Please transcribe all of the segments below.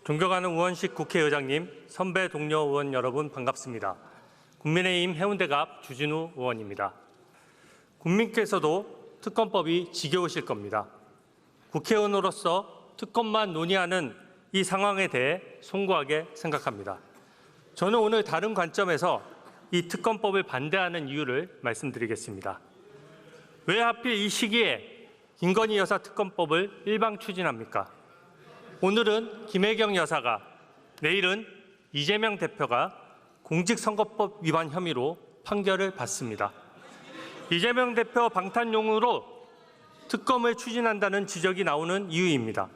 존경하는 우원식 국회의장님, 선배 동료 의원 여러분 반갑습니다. 국민의힘 해운대갑 주진우 의원입니다. 국민께서도 특검법이 지겨우실 겁니다. 국회의원으로서 특검만 논의하는 이 상황에 대해 송구하게 생각합니다. 저는 오늘 다른 관점에서 이 특검법을 반대하는 이유를 말씀드리겠습니다. 왜 하필 이 시기에 김건희 여사 특검법을 일방 추진합니까? 오늘은 김혜경 여사가, 내일은 이재명 대표가 공직선거법 위반 혐의로 판결을 받습니다. 이재명 대표 방탄용으로 특검을 추진한다는 지적이 나오는 이유입니다.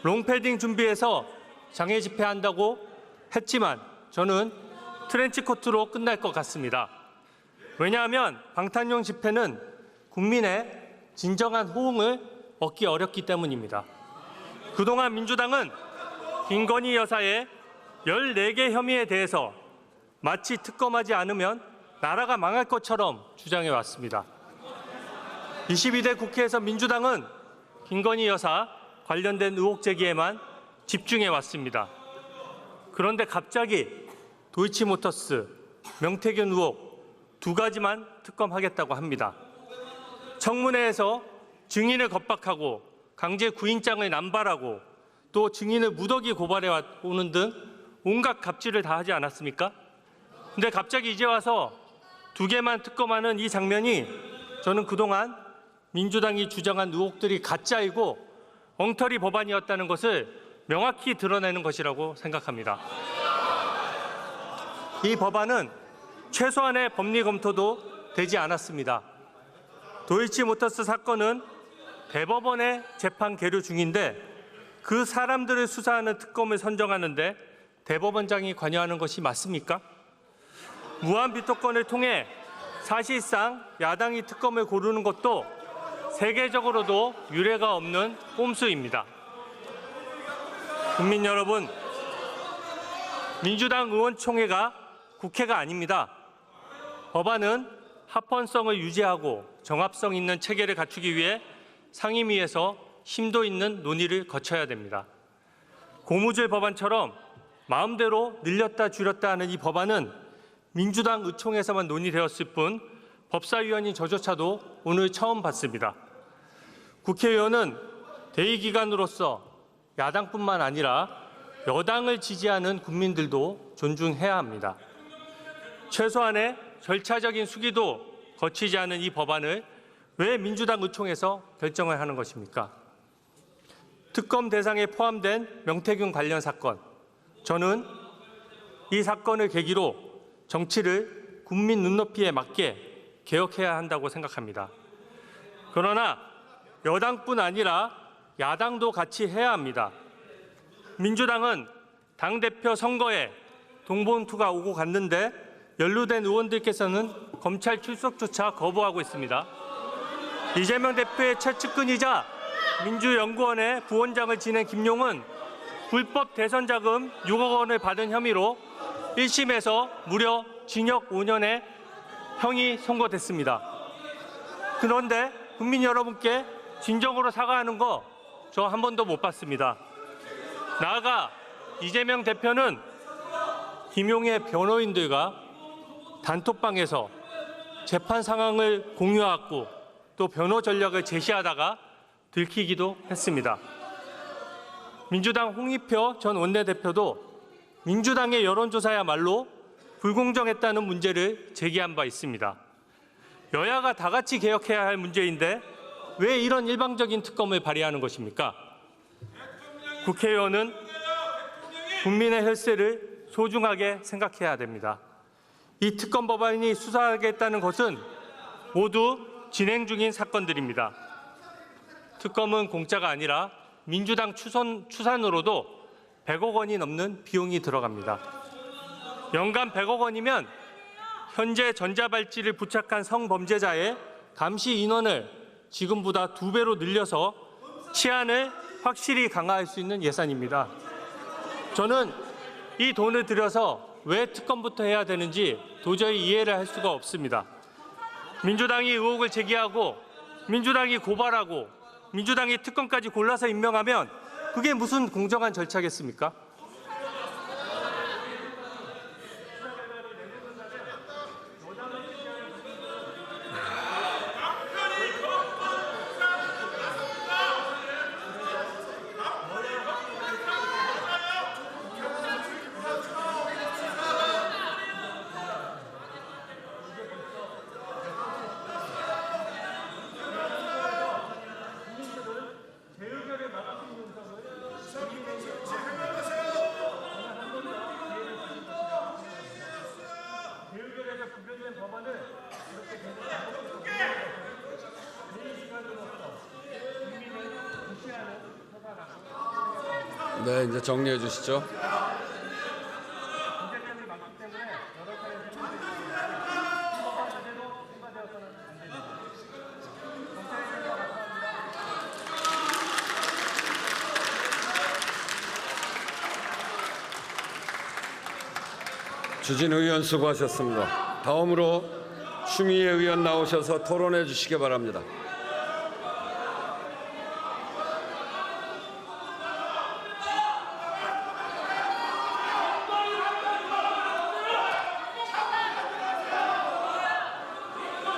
롱패딩 준비해서 장애 집회한다고 했지만 저는 트렌치코트로 끝날 것 같습니다. 왜냐하면 방탄용 집회는 국민의 진정한 호응을 얻기 어렵기 때문입니다. 그동안 민주당은 김건희 여사의 14개 혐의에 대해서 마치 특검하지 않으면 나라가 망할 것처럼 주장해 왔습니다. 22대 국회에서 민주당은 김건희 여사 관련된 의혹 제기에만 집중해 왔습니다. 그런데 갑자기 도이치모터스, 명태균 의혹 두 가지만 특검하겠다고 합니다. 청문회에서 증인을 겁박하고 강제 구인장을 남발하고 또 증인을 무더기 고발해 오는 등 온갖 갑질을 다 하지 않았습니까? 근데 갑자기 이제 와서 두 개만 특검하는 이 장면이 저는 그동안 민주당이 주장한 의혹들이 가짜이고 엉터리 법안이었다는 것을 명확히 드러내는 것이라고 생각합니다. 이 법안은 최소한의 법리 검토도 되지 않았습니다. 도이치모터스 사건은 대법원의 재판 계류 중인데 그 사람들을 수사하는 특검을 선정하는데 대법원장이 관여하는 것이 맞습니까? 무한비토권을 통해 사실상 야당이 특검을 고르는 것도 세계적으로도 유례가 없는 꼼수입니다. 국민 여러분, 민주당 의원총회가 국회가 아닙니다. 법안은 합헌성을 유지하고 정합성 있는 체계를 갖추기 위해 상임위에서 심도 있는 논의를 거쳐야 됩니다. 고무줄 법안처럼 마음대로 늘렸다 줄였다 하는 이 법안은 민주당 의총에서만 논의되었을 뿐 법사위원인 저조차도 오늘 처음 봤습니다. 국회의원은 대의기관으로서 야당뿐만 아니라 여당을 지지하는 국민들도 존중해야 합니다. 최소한의 절차적인 수기도 거치지 않은 이 법안을 왜 민주당 의총에서 결정을 하는 것입니까? 특검 대상에 포함된 명태균 관련 사건, 저는 이 사건을 계기로 정치를 국민 눈높이에 맞게 개혁해야 한다고 생각합니다. 그러나 여당뿐 아니라 야당도 같이 해야 합니다. 민주당은 당대표 선거에 동봉투가 오고 갔는데 연루된 의원들께서는 검찰 출석조차 거부하고 있습니다. 이재명 대표의 최측근이자 민주연구원의 부원장을 지낸 김용은 불법 대선 자금 6억 원을 받은 혐의로 1심에서 무려 징역 5년의 형이 선고됐습니다. 그런데 국민 여러분께 진정으로 사과하는 거 저 한 번도 못 봤습니다. 나아가 이재명 대표는 김용의 변호인들과 단톡방에서 재판 상황을 공유하고 또 변호 전략을 제시하다가 들키기도 했습니다. 민주당 홍익표 전 원내대표도 민주당의 여론조사야말로 불공정했다는 문제를 제기한 바 있습니다. 여야가 다 같이 개혁해야 할 문제인데 왜 이런 일방적인 특검을 발의하는 것입니까? 국회의원은 국민의 혈세를 소중하게 생각해야 됩니다. 이 특검 법안이 수사하겠다는 것은 모두 진행 중인 사건들입니다. 특검은 공짜가 아니라 민주당 추산으로도 100억 원이 넘는 비용이 들어갑니다. 연간 100억 원이면 현재 전자발찌를 부착한 성범죄자의 감시 인원을 지금보다 2배로 늘려서 치안을 확실히 강화할 수 있는 예산입니다. 저는 이 돈을 들여서 왜 특검부터 해야 되는지 도저히 이해를 할 수가 없습니다. 민주당이 의혹을 제기하고 민주당이 고발하고 민주당이 특검까지 골라서 임명하면 그게 무슨 공정한 절차겠습니까? 네, 이제 정리해 주시죠. 주진 의원 수고하셨습니다. 다음으로 추미애 의원 나오셔서 토론해 주시기 바랍니다.